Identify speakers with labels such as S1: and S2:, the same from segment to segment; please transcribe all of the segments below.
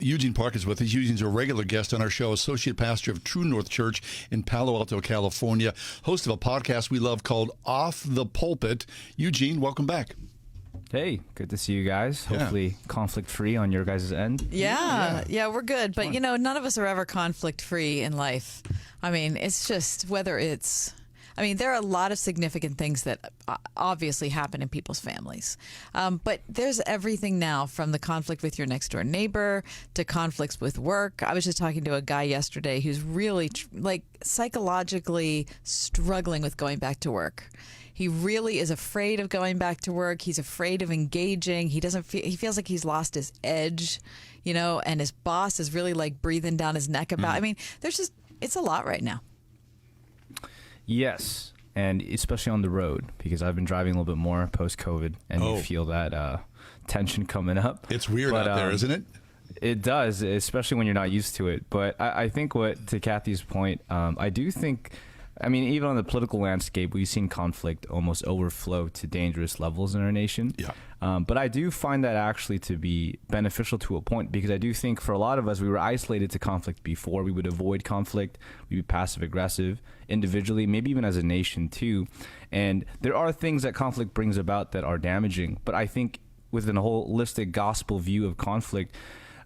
S1: Eugene Park is with us. Eugene's a regular guest on our show, associate pastor of True North Church in Palo Alto, California, host of a podcast we love called Off the Pulpit. Eugene, welcome back.
S2: Hey, good to see you guys.
S1: Yeah.
S2: Hopefully conflict-free on your guys' end.
S3: Yeah, we're good. But, none of us are ever conflict-free in life. I mean, it's just there are a lot of significant things that obviously happen in people's families. But there's everything now from the conflict with your next door neighbor to conflicts with work. I was just talking to a guy yesterday who's really psychologically struggling with going back to work. He really is afraid of going back to work. He's afraid of engaging. He feels like he's lost his edge, and his boss is really breathing down his neck about. I mean, it's a lot right now.
S2: Yes, and especially on the road, because I've been driving a little bit more post-COVID, and you feel that tension coming up.
S1: It's weird out there, isn't it?
S2: It does, especially when you're not used to it. But I think to Kathy's point, I do think, even on the political landscape, we've seen conflict almost overflow to dangerous levels in our nation.
S1: Yeah.
S2: But I do find that actually to be beneficial to a point, because I do think for a lot of us, we were isolated to conflict before. We would avoid conflict. We'd be passive aggressive individually, maybe even as a nation too. And there are things that conflict brings about that are damaging. But I think within a holistic gospel view of conflict,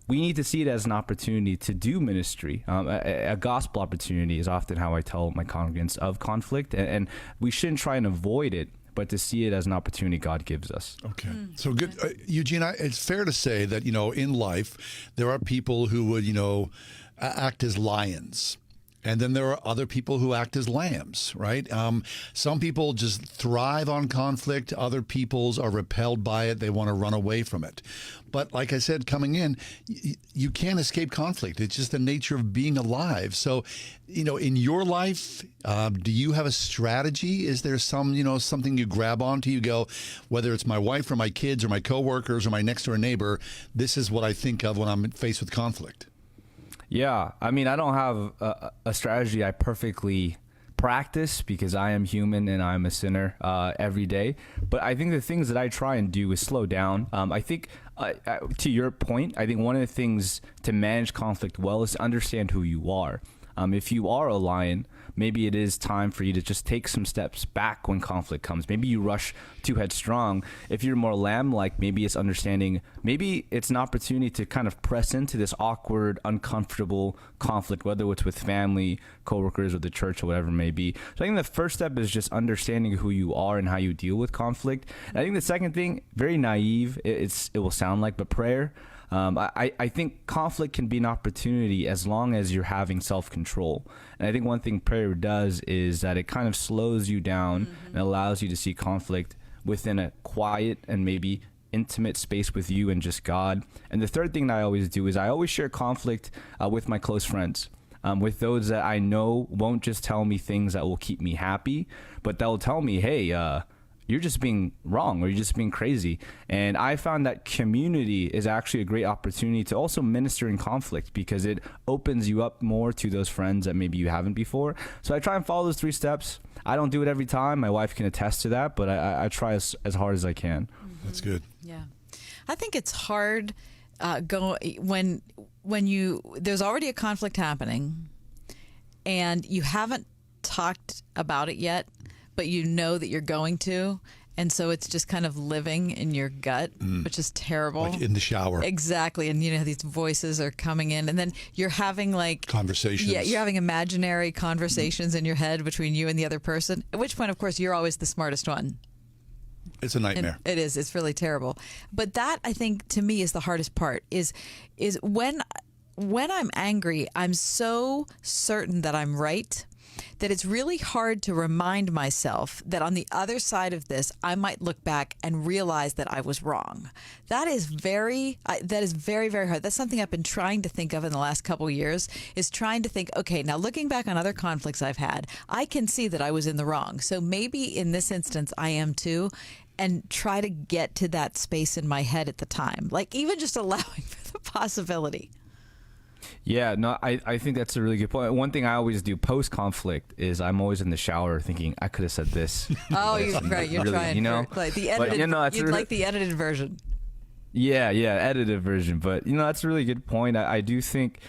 S2: we need to see it as an opportunity to do ministry. A gospel opportunity is often how I tell my congregants of conflict, and we shouldn't try and avoid it, but to see it as an opportunity God gives us.
S1: Okay. So good. Eugene, it's fair to say that, in life, there are people who would, act as lions. And then there are other people who act as lambs, right? Some people just thrive on conflict. Other peoples are repelled by it. They want to run away from it. But like I said, coming in, you can't escape conflict. It's just the nature of being alive. So, in your life, do you have a strategy? Is there something you grab onto? You go, whether it's my wife or my kids or my coworkers or my next door neighbor, this is what I think of when I'm faced with conflict.
S2: Yeah, I don't have a strategy I perfectly practice, because I am human and I'm a sinner every day. But I think the things that I try and do is slow down. I think, to your point, I think one of the things to manage conflict well is to understand who you are. If you are a lion, maybe it is time for you to just take some steps back when conflict comes. Maybe you rush too headstrong. If you're more lamb-like, maybe it's understanding, maybe it's an opportunity to kind of press into this awkward, uncomfortable conflict, whether it's with family, coworkers, or the church, or whatever it may be. So I think the first step is just understanding who you are and how you deal with conflict. And I think the second thing, very naive, it will sound like, but prayer. I think conflict can be an opportunity as long as you're having self-control. And I think one thing prayer does is that it kind of slows you down and allows you to see conflict within a quiet and maybe intimate space with you and just God. And the third thing that I always do is I always share conflict with my close friends. With those that I know won't just tell me things that will keep me happy, but that will tell me, hey, you're just being wrong, or you're just being crazy. And I found that community is actually a great opportunity to also minister in conflict, because it opens you up more to those friends that maybe you haven't before. So I try and follow those 3 steps. I don't do it every time. My wife can attest to that, but I try as hard as I can.
S1: That's good.
S3: Yeah. I think it's hard when there's already a conflict happening and you haven't talked about it yet, but you know that you're going to. And so it's just kind of living in your gut, which is terrible.
S1: Like in the shower.
S3: Exactly. And, these voices are coming in. And then you're having
S1: conversations.
S3: Yeah, you're having imaginary conversations in your head between you and the other person, at which point, of course, you're always the smartest one.
S1: It's a nightmare.
S3: And it is. It's really terrible. But that, I think, to me, is the hardest part, is when I'm angry, I'm so certain that I'm right that it's really hard to remind myself that on the other side of this, I might look back and realize that I was wrong. That is very, very hard. That's something I've been trying to think of in the last couple of years, is trying to think, okay, now looking back on other conflicts I've had, I can see that I was in the wrong. So maybe in this instance, I am too, and try to get to that space in my head at the time, even just allowing for the possibility.
S2: Yeah, no, I think that's a really good point. One thing I always do post-conflict is I'm always in the shower thinking, I could have said this.
S3: Oh, you're right. You're
S2: really,
S3: trying. Like the edited, you'd like the edited version.
S2: Yeah, edited version. But that's a really good point. I do think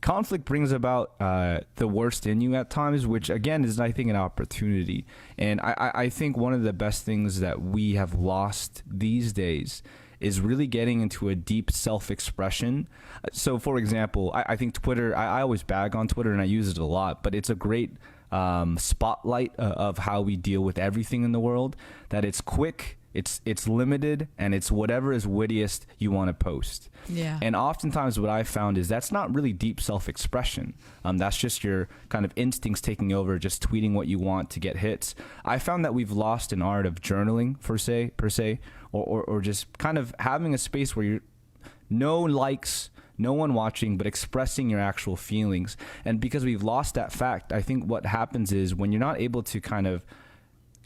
S2: conflict brings about the worst in you at times, which again is, I think, an opportunity. And I think one of the best things that we have lost these days is really getting into a deep self-expression. So, for example, I think Twitter, I always bag on Twitter and I use it a lot, but it's a great spotlight of how we deal with everything in the world, that it's quick, it's limited, and it's whatever is wittiest you want to post.
S3: Yeah.
S2: And oftentimes what I've found is that's not really deep self-expression. That's just your kind of instincts taking over, just tweeting what you want to get hits. I found that we've lost an art of journaling per se, or just kind of having a space where you're no likes, no one watching, but expressing your actual feelings. And because we've lost that fact, I think what happens is when you're not able to kind of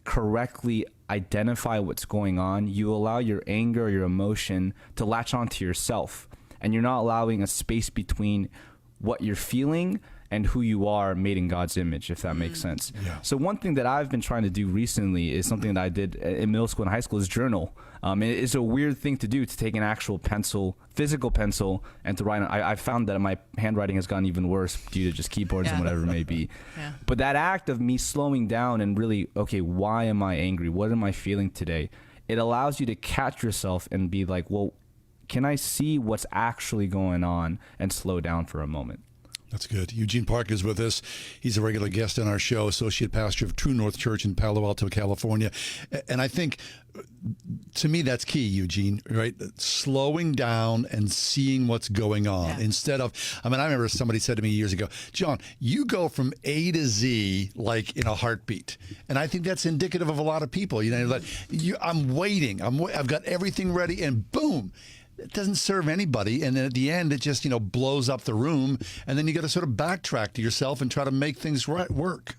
S2: correctly identify what's going on, you allow your anger or your emotion to latch onto yourself, and you're not allowing a space between what you're feeling and who you are made in God's image, if that makes sense.
S1: Yeah.
S2: So one thing that I've been trying to do recently is something that I did in middle school and high school, is journal. It's a weird thing to do, to take an actual pencil, physical pencil, and to write. I found that my handwriting has gotten even worse due to just keyboards and whatever it may be.
S3: Yeah.
S2: But that act of me slowing down and really, okay, why am I angry? What am I feeling today? It allows you to catch yourself and be like, well, can I see what's actually going on, and slow down for a moment?
S1: That's good. Eugene Park is with us. He's a regular guest on our show, associate pastor of True North Church in Palo Alto, California. And I think, to me, that's key, Eugene, right? Slowing down and seeing what's going on instead of, I remember somebody said to me years ago, John, you go from A to Z like in a heartbeat. And I think that's indicative of a lot of people. I'm waiting. I've got everything ready, and boom. It doesn't serve anybody, and then at the end it just blows up the room, and then you got to sort of backtrack to yourself and try to make things work.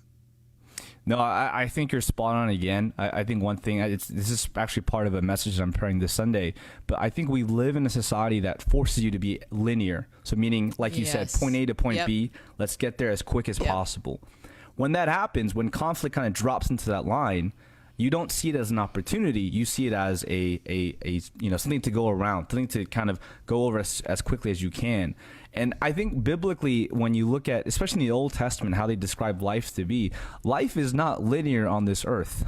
S2: No, I think you're spot on again. I think one thing, this is actually part of a message I'm preparing this Sunday, but I think we live in a society that forces you to be linear. So meaning, like you said, point A to point B, let's get there as quick as possible. When that happens, when conflict kind of drops into that line, you don't see it as an opportunity. You see it as a something to go around, something to kind of go over as quickly as you can. And I think biblically, when you look at, especially in the Old Testament, how they describe life to be, life is not linear on this earth.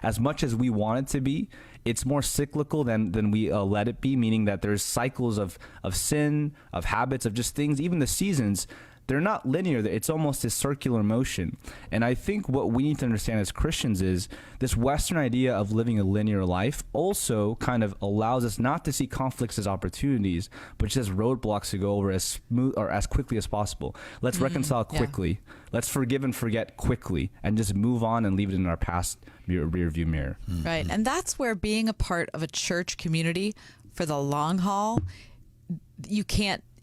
S2: As much as we want it to be, it's more cyclical than we let it be, meaning that there's cycles of sin, of habits, of just things, even the seasons. They're not linear. It's almost a circular motion. And I think what we need to understand as Christians is this Western idea of living a linear life also kind of allows us not to see conflicts as opportunities, but just as roadblocks to go over as smooth or as quickly as possible. Let's reconcile quickly. Let's forgive and forget quickly, and just move on and leave it in our past rear view mirror.
S3: Right. And that's where being a part of a church community for the long haul,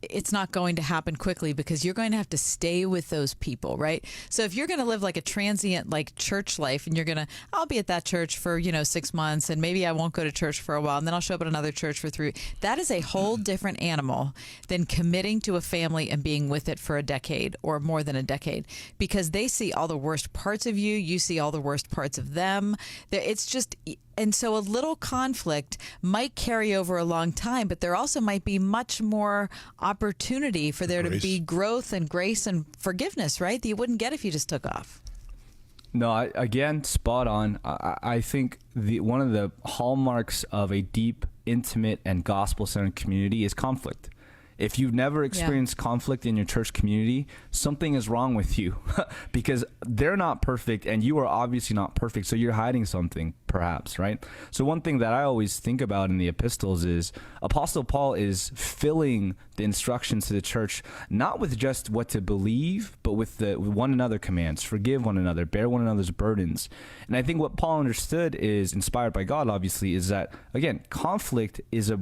S3: it's not going to happen quickly, because you're going to have to stay with those people, right? So if you're going to live like a transient, like church life, and I'll be at that church for, 6 months, and maybe I won't go to church for a while, and then I'll show up at another church for 3. That is a whole different animal than committing to a family and being with it for a decade or more than a decade, because they see all the worst parts of you. You see all the worst parts of them. It's just... And so a little conflict might carry over a long time, but there also might be much more opportunity for there to be growth and grace and forgiveness, right? That you wouldn't get if you just took off.
S2: No, again, spot on. I think one of the hallmarks of a deep, intimate, and gospel-centered community is conflict. If you've never experienced conflict in your church community, something is wrong with you, because they're not perfect and you are obviously not perfect. So you're hiding something, perhaps, right? So one thing that I always think about in the epistles is Apostle Paul is filling the instructions to the church, not with just what to believe, but with one another commands. Forgive one another, bear one another's burdens. And I think what Paul understood, is inspired by God, obviously, is that, again, conflict is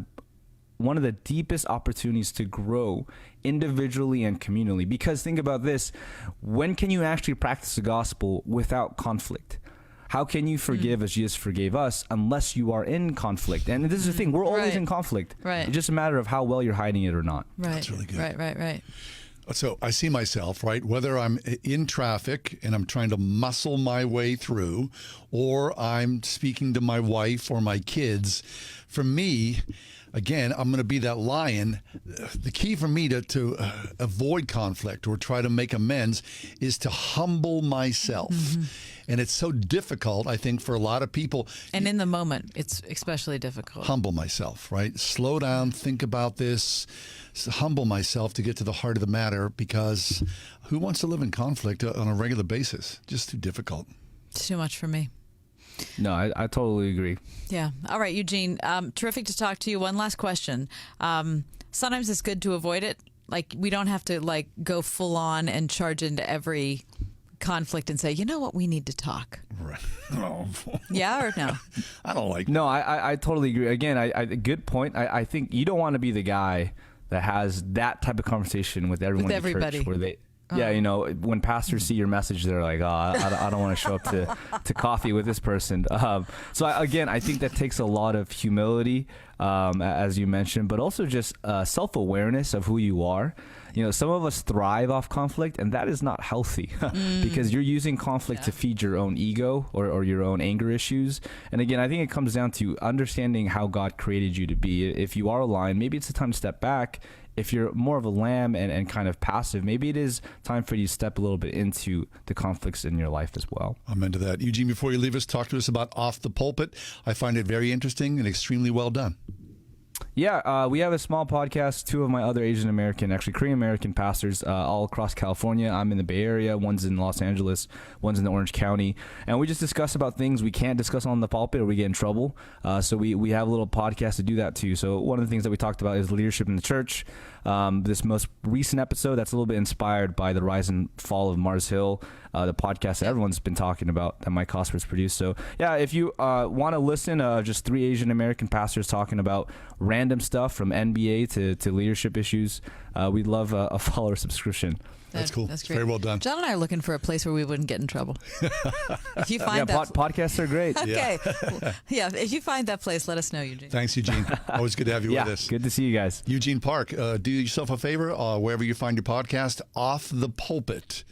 S2: one of the deepest opportunities to grow individually and communally. Because think about this, when can you actually practice the gospel without conflict? How can you forgive as Jesus forgave us unless you are in conflict? And this is the thing, we're always in conflict.
S3: Right.
S2: It's just a matter of how well you're hiding it or not.
S3: Right.
S1: That's really good.
S3: Right.
S1: So I see myself, right, whether I'm in traffic and I'm trying to muscle my way through, or I'm speaking to my wife or my kids, for me, again, I'm going to be that lion. The key for me to avoid conflict or try to make amends is to humble myself. And it's so difficult, I think, for a lot of people.
S3: And in the moment, it's especially difficult.
S1: Humble myself, right? Slow down, think about this, humble myself to get to the heart of the matter, because who wants to live in conflict on a regular basis? Just too difficult.
S3: It's too much for me.
S2: No, I totally agree.
S3: Yeah. All right, Eugene. Terrific to talk to you. One last question. Sometimes it's good to avoid it. Like, we don't have to like go full on and charge into every conflict and say, you know what, we need to talk.
S1: Right. Oh.
S3: Yeah or no?
S1: I don't like.
S2: No, I totally agree. Again, I good point. I think you don't want to be the guy that has that type of conversation with everyone
S3: With
S2: in
S3: everybody.
S2: church where they. Yeah, you know, when pastors see your message, they're like, "Oh, I don't want to show up to coffee with this person." Again, I think that takes a lot of humility, as you mentioned, but also just self-awareness of who you are. You know, some of us thrive off conflict, and that is not healthy because you're using conflict to feed your own ego or your own anger issues. And again, I think it comes down to understanding how God created you to be. If you are a lion, maybe it's a time to step back. If you're more of a lamb and kind of passive, maybe it is time for you to step a little bit into the conflicts in your life as well.
S1: I'm into that. Eugene, before you leave us, talk to us about Off the Pulpit. I find it very interesting and extremely well done.
S2: Yeah, we have a small podcast. Two of my other Asian American, actually Korean American pastors all across California. I'm in the Bay Area. One's in Los Angeles. One's in the Orange County. And we just discuss about things we can't discuss on the pulpit or we get in trouble. So we have a little podcast to do that too. So one of the things that we talked about is leadership in the church. This most recent episode, that's a little bit inspired by the rise and fall of Mars Hill, the podcast that everyone's been talking about that Mike Cosper's produced. So yeah, if you want to listen, just three Asian American pastors talking about random stuff from NBA to leadership issues, we'd love a follower subscription.
S1: That's cool.
S3: That's great.
S1: Very well done.
S3: John and I are looking for a place where we wouldn't get in trouble. If you find that
S2: podcasts are great.
S3: Okay. Yeah, if you find that place, let us know, Eugene.
S1: Thanks, Eugene. Always good to have you with us.
S2: Good to see you guys.
S1: Eugene Park, do yourself a favor, wherever you find your podcast, Off the Pulpit.